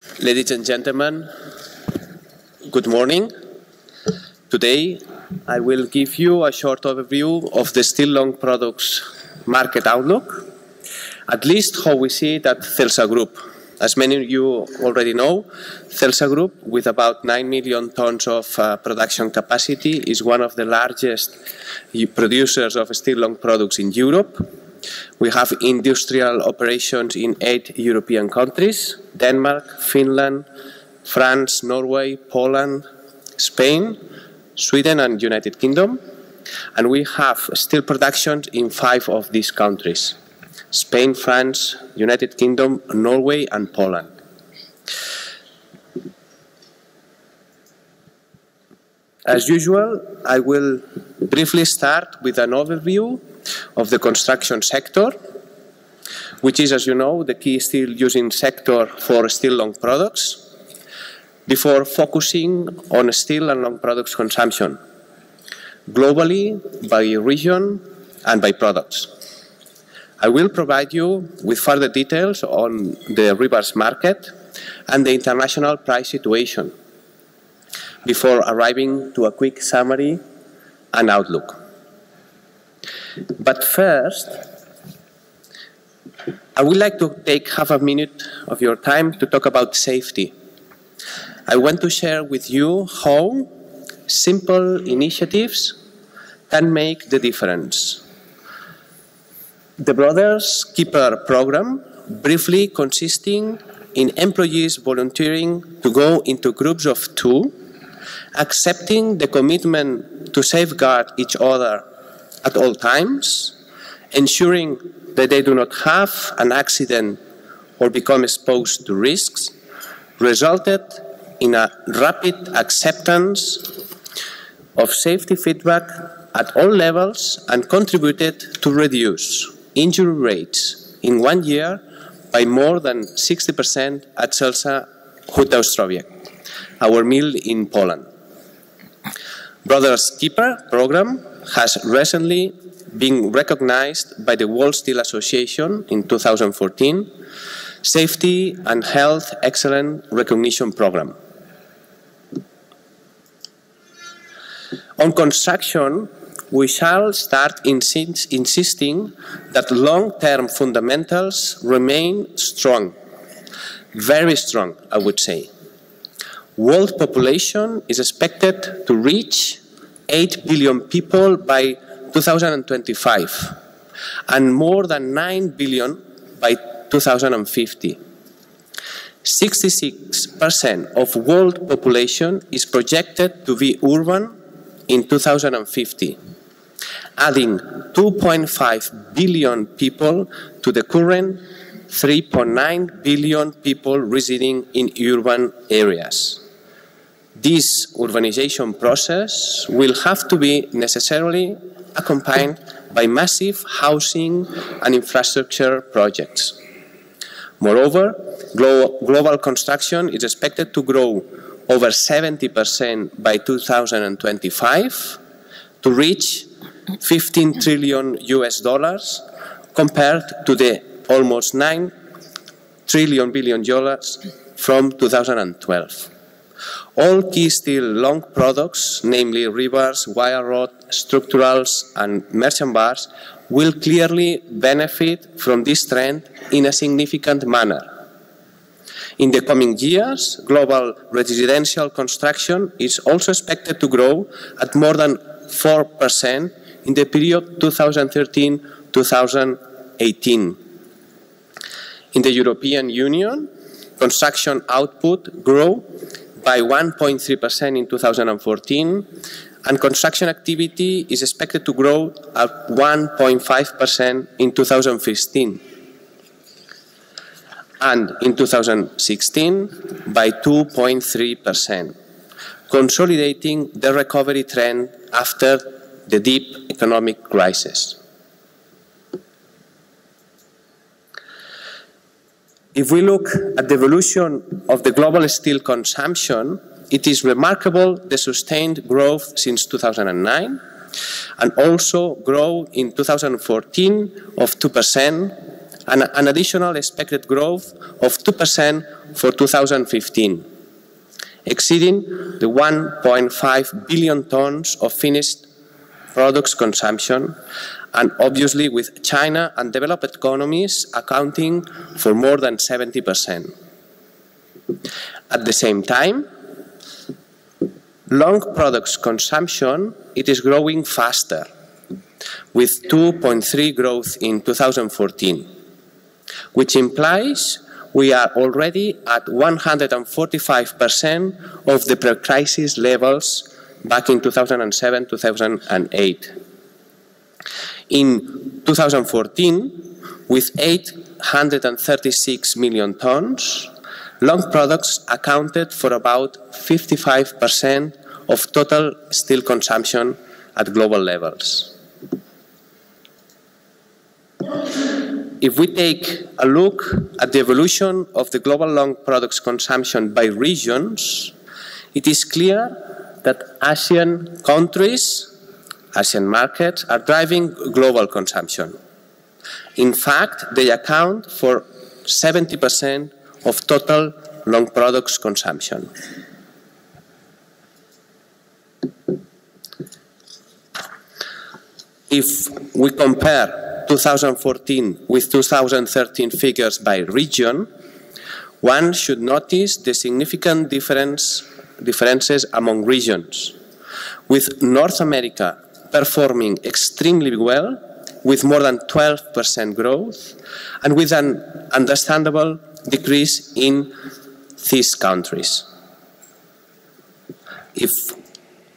Ladies and gentlemen, good morning. Today I will give you a short overview of the steel long products market outlook, at least how we see it at Celsa Group. As many of you already know, Celsa Group, with about 9 million tons of production capacity, is one of the largest producers of steel long products in Europe. We have industrial operations in 8 European countries: Denmark, Finland, France, Norway, Poland, Spain, Sweden and United Kingdom. And we have steel productions in 5 of these countries: Spain, France, United Kingdom, Norway and Poland. As usual, I will briefly start with an overview of the construction sector, which is, as you know, the key steel using sector for steel long products, before focusing on steel and long products consumption, globally, by region and by products. I will provide you with further details on the rebar market and the international price situation, before arriving to a quick summary and outlook. But first, I would like to take half a minute of your time to talk about safety. I want to share with you how simple initiatives can make the difference. The Brothers Keeper program, briefly consisting in employees volunteering to go into groups of 2, accepting the commitment to safeguard each other at all times, ensuring that they do not have an accident or become exposed to risks, resulted in a rapid acceptance of safety feedback at all levels and contributed to reduce injury rates in 1 year by more than 60% at Celsa Huta-Ostrowiec, our mill in Poland. Brothers Keeper program has recently been recognized by the World Steel Association in 2014 Safety and Health Excellence Recognition Program. On construction, we shall start insisting that long-term fundamentals remain strong, very strong, I would say. World population is expected to reach 8 billion people by 2025 and more than 9 billion by 2050. 66% of world population is projected to be urban in 2050, adding 2.5 billion people to the current 3.9 billion people residing in urban areas. This urbanization process will have to be necessarily accompanied by massive housing and infrastructure projects. Moreover, global construction is expected to grow over 70% by 2025 to reach $15 trillion compared to the almost $9 billion from 2012. All key steel long products, namely rebars, wire rod, structurals and merchant bars, will clearly benefit from this trend in a significant manner. In the coming years, global residential construction is also expected to grow at more than 4% in the period 2013-2018. In the European Union, construction output grew by 1.3% in 2014, and construction activity is expected to grow at 1.5% in 2015, and in 2016 by 2.3%, consolidating the recovery trend after the deep economic crisis. If we look at the evolution of the global steel consumption, it is remarkable the sustained growth since 2009, and also growth in 2014 of 2%, and an additional expected growth of 2% for 2015, exceeding the 1.5 billion tons of finished products consumption, and obviously with China and developed economies accounting for more than 70%. At the same time, long products consumption, it is growing faster, with 2.3% growth in 2014, which implies we are already at 145% of the pre-crisis levels back in 2007-2008. In 2014, with 836 million tons, long products accounted for about 55% of total steel consumption at global levels. If we take a look at the evolution of the global long products consumption by regions, it is clear that Asian countries, Asian markets, are driving global consumption. In fact, they account for 70% of total long products consumption. If we compare 2014 with 2013 figures by region, one should notice the significant differences among regions, with North America performing extremely well, with more than 12% growth, and with an understandable decrease in these countries.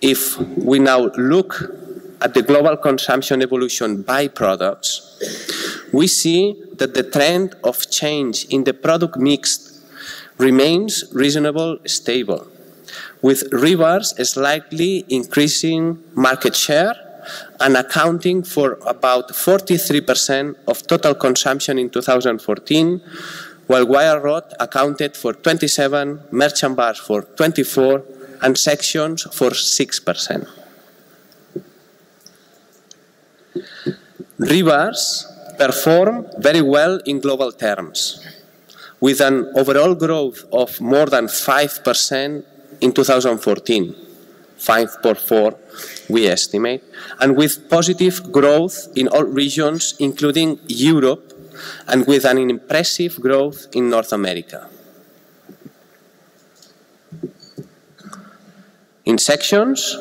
If we now look at the global consumption evolution by products, we see that the trend of change in the product mix remains reasonably stable, with rebars slightly increasing market share and accounting for about 43% of total consumption in 2014, while wire rod accounted for 27%, merchant bars for 24%, and sections for 6%. Rebars perform very well in global terms, with an overall growth of more than 5% in 2014, 5.4% we estimate, and with positive growth in all regions, including Europe, and with an impressive growth in North America. In sections,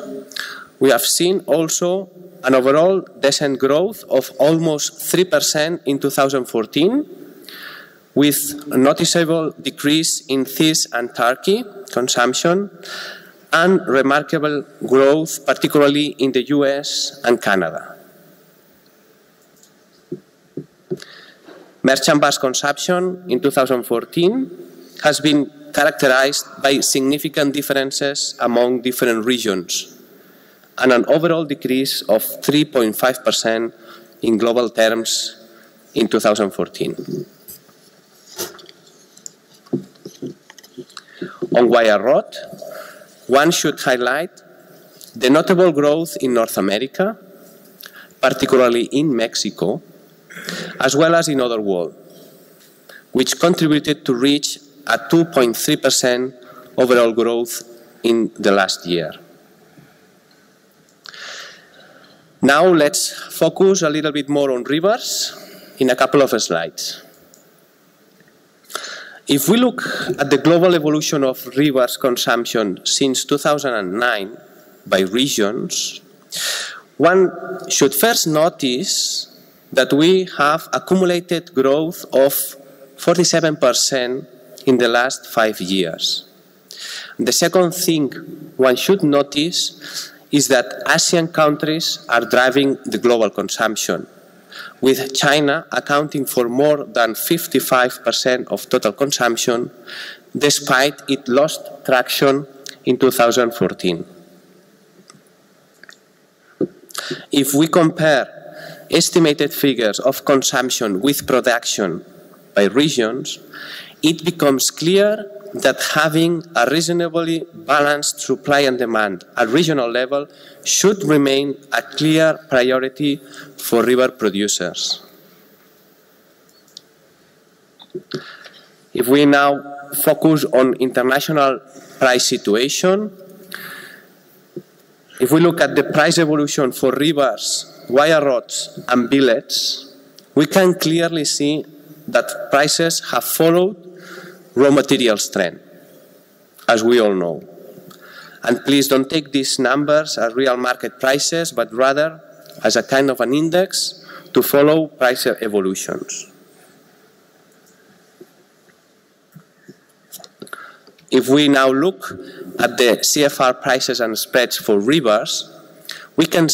we have seen also an overall decent growth of almost 3% in 2014, with a noticeable decrease in this and Turkey consumption, and remarkable growth, particularly in the US and Canada. Merchant bars consumption in 2014 has been characterized by significant differences among different regions, and an overall decrease of 3.5% in global terms in 2014. On wire rod, one should highlight the notable growth in North America, particularly in Mexico, as well as in other world, which contributed to reach a 2.3% overall growth in the last year. Now let's focus a little bit more on rebars in a couple of slides. If we look at the global evolution of rebars consumption since 2009 by regions, one should first notice that we have accumulated growth of 47% in the last 5 years. The second thing one should notice is that Asian countries are driving the global consumption, with China accounting for more than 55% of total consumption, despite it lost traction in 2014. If we compare estimated figures of consumption with production by regions, it becomes clear that having a reasonably balanced supply and demand at regional level should remain a clear priority for rebar producers. If we now focus on international price situation, if we look at the price evolution for rebars, wire rods, and billets, we can clearly see that prices have followed raw materials trend, as we all know. And please don't take these numbers as real market prices, but rather as a kind of an index to follow price evolutions. If we now look at the CFR prices and spreads for rebars, we can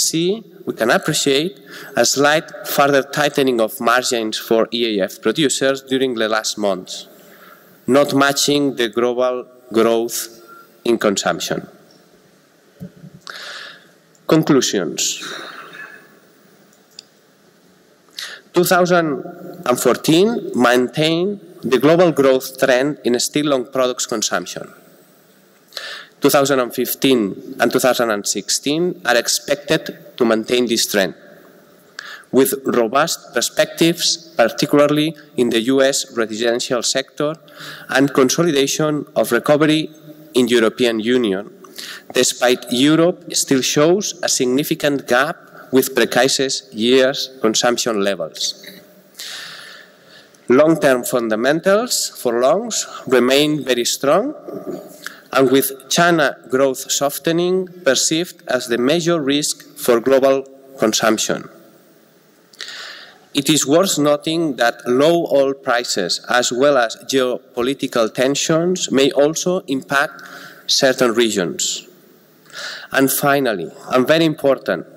appreciate a slight further tightening of margins for EAF producers during the last months, not matching the global growth in consumption. Conclusions. 2014 maintained the global growth trend in steel long products consumption. 2015 and 2016 are expected to maintain this trend, with robust perspectives, particularly in the US residential sector, and consolidation of recovery in the European Union, despite Europe still shows a significant gap with pre-crisis years' consumption levels. Long-term fundamentals for longs remain very strong, and with China growth softening perceived as the major risk for global consumption. It is worth noting that low oil prices as well as geopolitical tensions may also impact certain regions. And finally, and very important,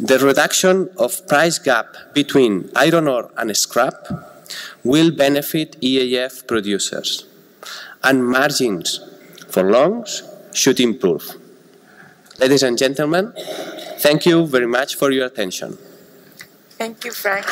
the reduction of price gap between iron ore and scrap will benefit EAF producers, and margins for longs should improve. Ladies and gentlemen, thank you very much for your attention. Thank you, Frank.